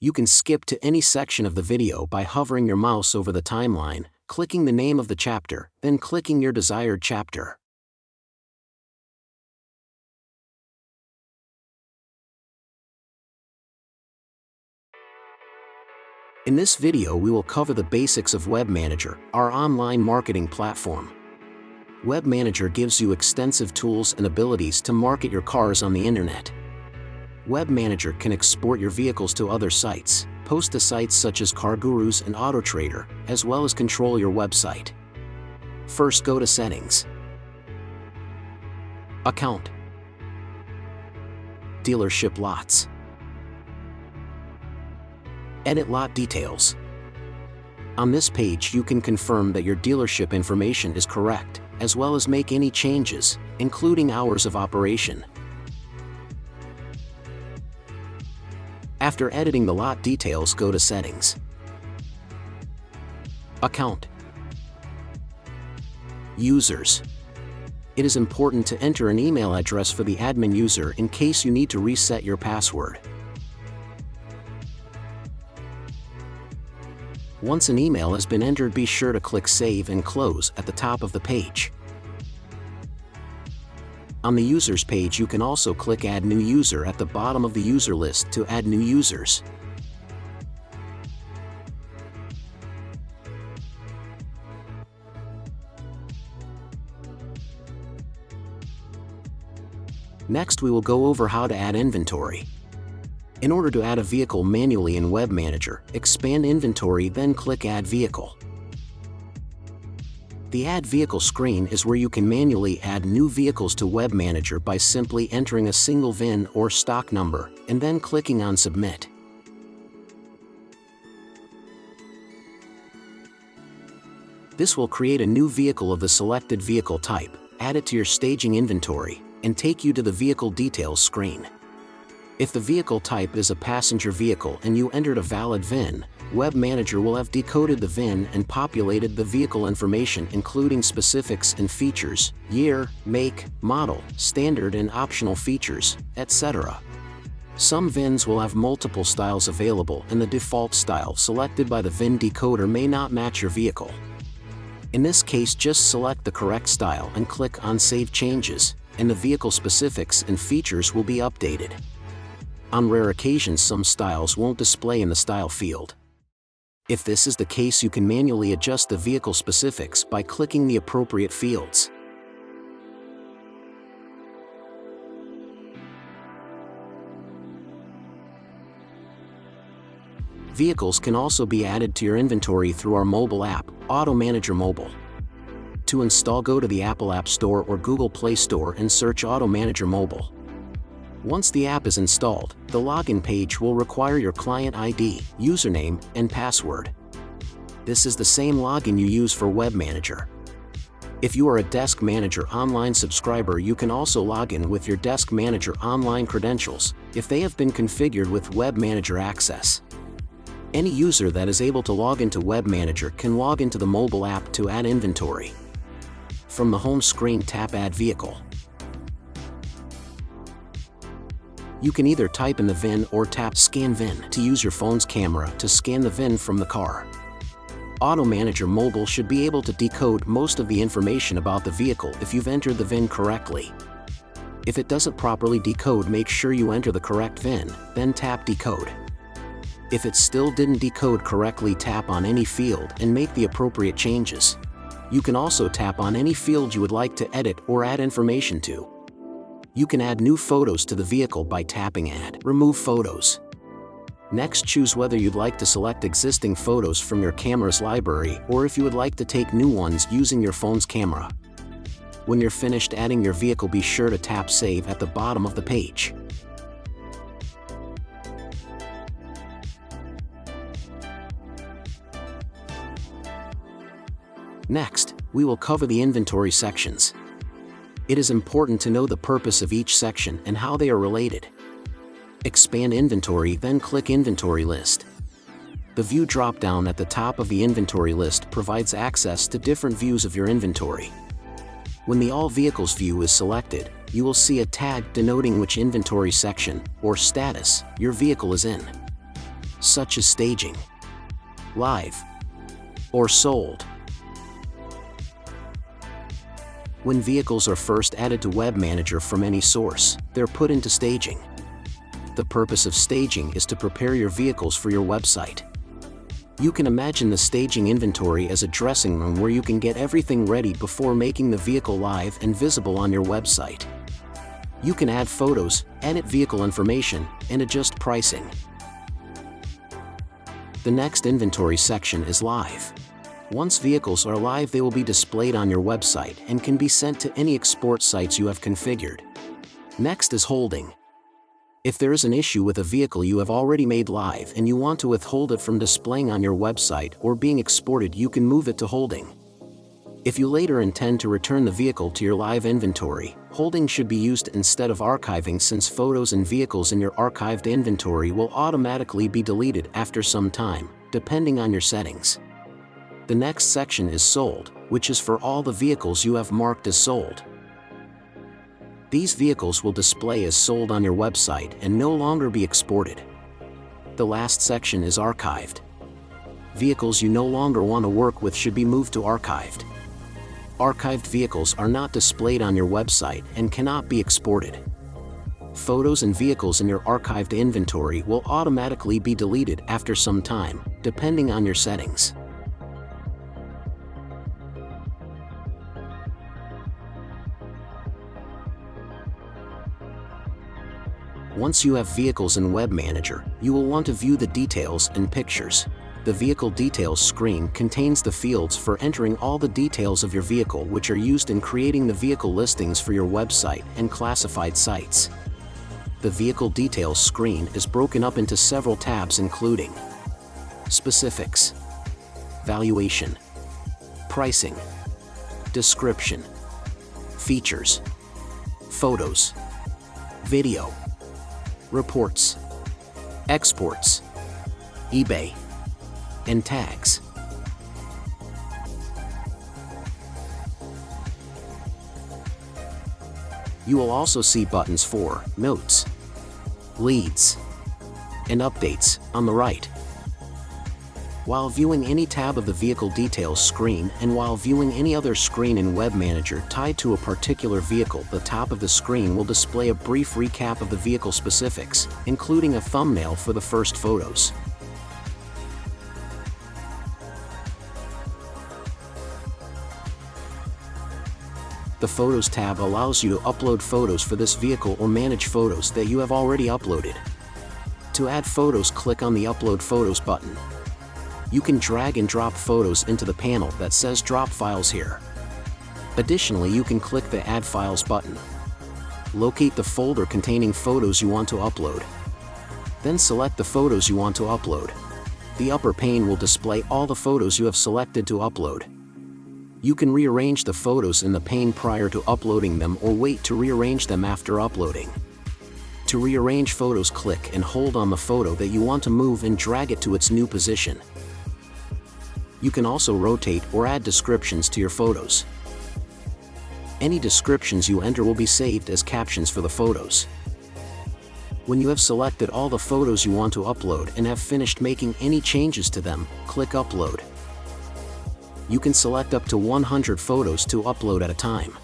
You can skip to any section of the video by hovering your mouse over the timeline, clicking the name of the chapter, then clicking your desired chapter. In this video we will cover the basics of WebManager, our online marketing platform. WebManager gives you extensive tools and abilities to market your cars on the internet. WebManager can export your vehicles to other sites, post to sites such as CarGurus and AutoTrader, as well as control your website. First, go to Settings, Account, Dealership Lots, Edit Lot Details. On this page you can confirm that your dealership information is correct, as well as make any changes, including hours of operation. After editing the lot details, go to Settings, Account, Users. It is important to enter an email address for the admin user in case you need to reset your password. Once an email has been entered, be sure to click Save and Close at the top of the page. On the Users page you can also click Add New User at the bottom of the user list to add new users. Next we will go over how to add inventory. In order to add a vehicle manually in WebManager, expand Inventory, then click Add Vehicle. The Add Vehicle screen is where you can manually add new vehicles to WebManager by simply entering a single VIN or stock number, and then clicking on Submit. This will create a new vehicle of the selected vehicle type, add it to your staging inventory, and take you to the Vehicle Details screen. If the vehicle type is a passenger vehicle and you entered a valid VIN, WebManager will have decoded the VIN and populated the vehicle information including specifics and features, year, make, model, standard and optional features, etc. Some VINs will have multiple styles available and the default style selected by the VIN decoder may not match your vehicle. In this case, just select the correct style and click on Save Changes, and the vehicle specifics and features will be updated. On rare occasions some styles won't display in the style field. If this is the case, you can manually adjust the vehicle specifics by clicking the appropriate fields. Vehicles can also be added to your inventory through our mobile app, AutoManager Mobile. To install, go to the Apple App Store or Google Play Store and search AutoManager Mobile. Once the app is installed, the login page will require your client ID, username, and password. This is the same login you use for WebManager. If you are a DeskManager online subscriber, you can also log in with your DeskManager online credentials, if they have been configured with WebManager Access. Any user that is able to log into WebManager can log into the mobile app to add inventory. From the home screen, tap Add Vehicle. You can either type in the VIN or tap Scan VIN to use your phone's camera to scan the VIN from the car. AutoManager Mobile should be able to decode most of the information about the vehicle if you've entered the VIN correctly. If it doesn't properly decode, make sure you enter the correct VIN, then tap Decode. If it still didn't decode correctly, tap on any field and make the appropriate changes. You can also tap on any field you would like to edit or add information to. You can add new photos to the vehicle by tapping Add, Remove Photos. Next, choose whether you'd like to select existing photos from your camera's library or if you would like to take new ones using your phone's camera. When you're finished adding your vehicle, be sure to tap Save at the bottom of the page. Next, we will cover the inventory sections. It is important to know the purpose of each section and how they are related. Expand Inventory, then click Inventory List. The View drop-down at the top of the inventory list provides access to different views of your inventory. When the All Vehicles view is selected, you will see a tag denoting which inventory section, or status, your vehicle is in. such as staging, live, or sold. When vehicles are first added to WebManager from any source, they're put into staging. The purpose of staging is to prepare your vehicles for your website. You can imagine the staging inventory as a dressing room where you can get everything ready before making the vehicle live and visible on your website. You can add photos, edit vehicle information, and adjust pricing. The next inventory section is live. Once vehicles are live, they will be displayed on your website and can be sent to any export sites you have configured. Next is holding. If there is an issue with a vehicle you have already made live and you want to withhold it from displaying on your website or being exported, you can move it to holding. If you later intend to return the vehicle to your live inventory, holding should be used instead of archiving, since photos and vehicles in your archived inventory will automatically be deleted after some time, depending on your settings. The next section is sold, which is for all the vehicles you have marked as sold. These vehicles will display as sold on your website and no longer be exported. The last section is archived. Vehicles you no longer want to work with should be moved to archived. Archived vehicles are not displayed on your website and cannot be exported. Photos and vehicles in your archived inventory will automatically be deleted after some time, depending on your settings. Once you have vehicles in WebManager, you will want to view the details and pictures. The Vehicle Details screen contains the fields for entering all the details of your vehicle, which are used in creating the vehicle listings for your website and classified sites. The Vehicle Details screen is broken up into several tabs, including Specifics, Valuation, Pricing, Description, Features, Photos, Video, Reports, Exports, eBay, and Tags. You will also see buttons for Notes, Leads, and Updates on the right. While viewing any tab of the Vehicle Details screen and while viewing any other screen in WebManager tied to a particular vehicle, the top of the screen will display a brief recap of the vehicle specifics, including a thumbnail for the first photos. The Photos tab allows you to upload photos for this vehicle or manage photos that you have already uploaded. To add photos, click on the Upload Photos button. You can drag and drop photos into the panel that says Drop Files here. Additionally, you can click the Add Files button. Locate the folder containing photos you want to upload. Then select the photos you want to upload. The upper pane will display all the photos you have selected to upload. You can rearrange the photos in the pane prior to uploading them or wait to rearrange them after uploading. To rearrange photos, click and hold on the photo that you want to move and drag it to its new position. You can also rotate or add descriptions to your photos. Any descriptions you enter will be saved as captions for the photos. When you have selected all the photos you want to upload and have finished making any changes to them, click Upload. You can select up to 100 photos to upload at a time.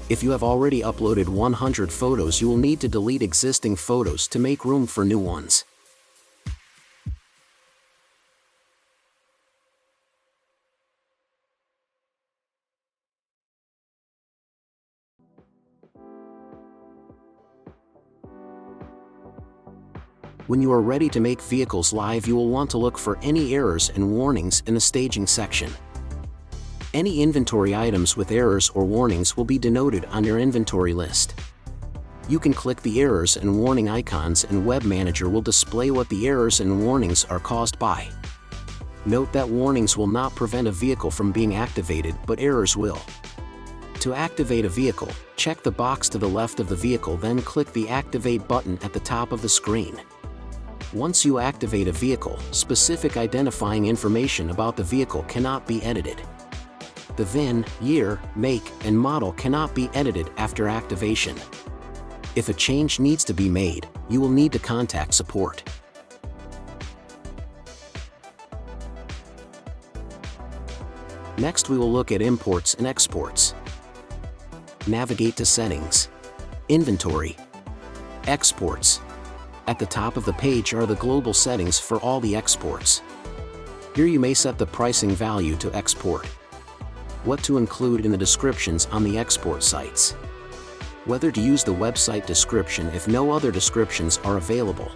If you have already uploaded 100 photos, you will need to delete existing photos to make room for new ones. When you are ready to make vehicles live, you will want to look for any errors and warnings in the staging section. Any inventory items with errors or warnings will be denoted on your inventory list. You can click the errors and warning icons and WebManager will display what the errors and warnings are caused by. Note that warnings will not prevent a vehicle from being activated, but errors will. To activate a vehicle, check the box to the left of the vehicle, then click the Activate button at the top of the screen. Once you activate a vehicle, specific identifying information about the vehicle cannot be edited. The VIN, year, make, and model cannot be edited after activation. If a change needs to be made, you will need to contact support. Next we will look at imports and exports. Navigate to Settings, Inventory, Exports. At the top of the page are the global settings for all the exports. Here you may set the pricing value to export, what to include in the descriptions on the export sites, whether to use the website description if no other descriptions are available,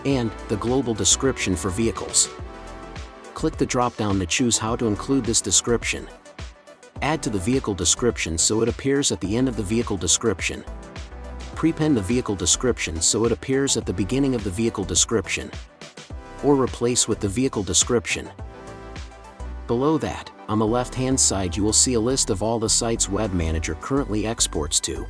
and the global description for vehicles. Click the drop-down to choose how to include this description. Add to the vehicle description so it appears at the end of the vehicle description. Prepend the vehicle description so it appears at the beginning of the vehicle description, or replace with the vehicle description. Below that, on the left-hand side you will see a list of all the sites WebManager currently exports to.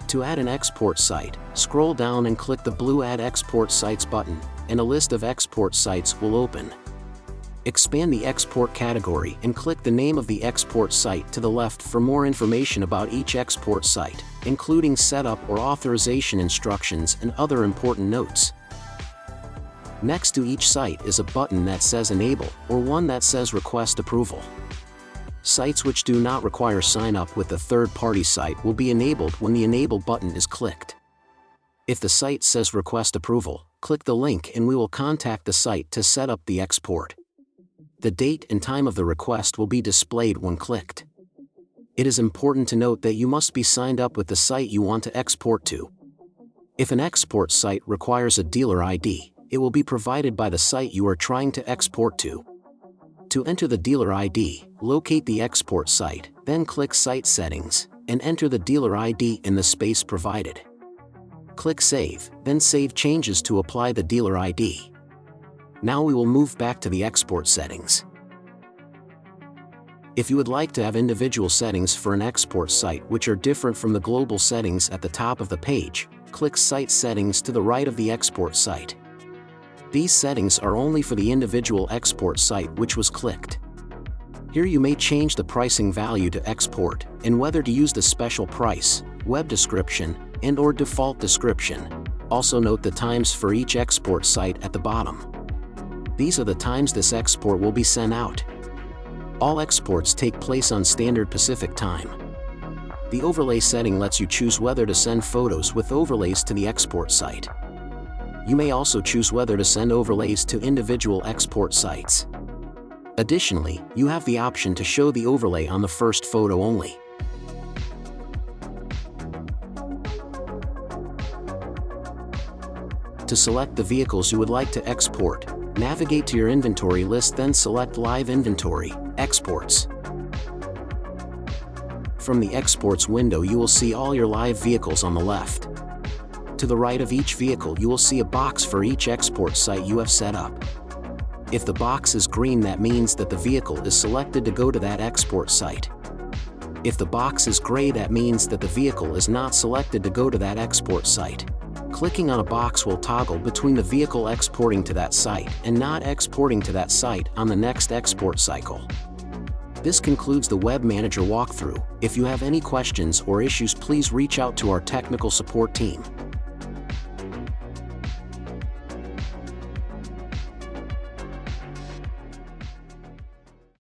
To add an export site, scroll down and click the blue Add Export Sites button, and a list of export sites will open. Expand the export category and click the name of the export site to the left for more information about each export site, including setup or authorization instructions and other important notes. Next to each site is a button that says Enable or one that says Request Approval. Sites which do not require sign-up with a third-party site will be enabled when the Enable button is clicked. If the site says Request Approval, click the link and we will contact the site to set up the export. The date and time of the request will be displayed when clicked. It is important to note that you must be signed up with the site you want to export to. If an export site requires a dealer ID, it will be provided by the site you are trying to export to. To enter the dealer ID, locate the export site, then click Site Settings, and enter the dealer ID in the space provided. Click Save, then save changes to apply the dealer ID. Now we will move back to the export settings. If you would like to have individual settings for an export site which are different from the global settings at the top of the page, click Site Settings to the right of the export site. These settings are only for the individual export site which was clicked. Here you may change the pricing value to export, and whether to use the special price, web description, and/or default description. Also note the times for each export site at the bottom. These are the times this export will be sent out. All exports take place on Standard Pacific Time. The overlay setting lets you choose whether to send photos with overlays to the export site. You may also choose whether to send overlays to individual export sites. Additionally, you have the option to show the overlay on the first photo only. To select the vehicles you would like to export, navigate to your inventory list, then select Live Inventory, Exports. From the Exports window you will see all your live vehicles on the left. To the right of each vehicle you will see a box for each export site you have set up. If the box is green, that means that the vehicle is selected to go to that export site. If the box is gray, that means that the vehicle is not selected to go to that export site. Clicking on a box will toggle between the vehicle exporting to that site and not exporting to that site on the next export cycle. This concludes the WebManager walkthrough. If you have any questions or issues, please reach out to our technical support team.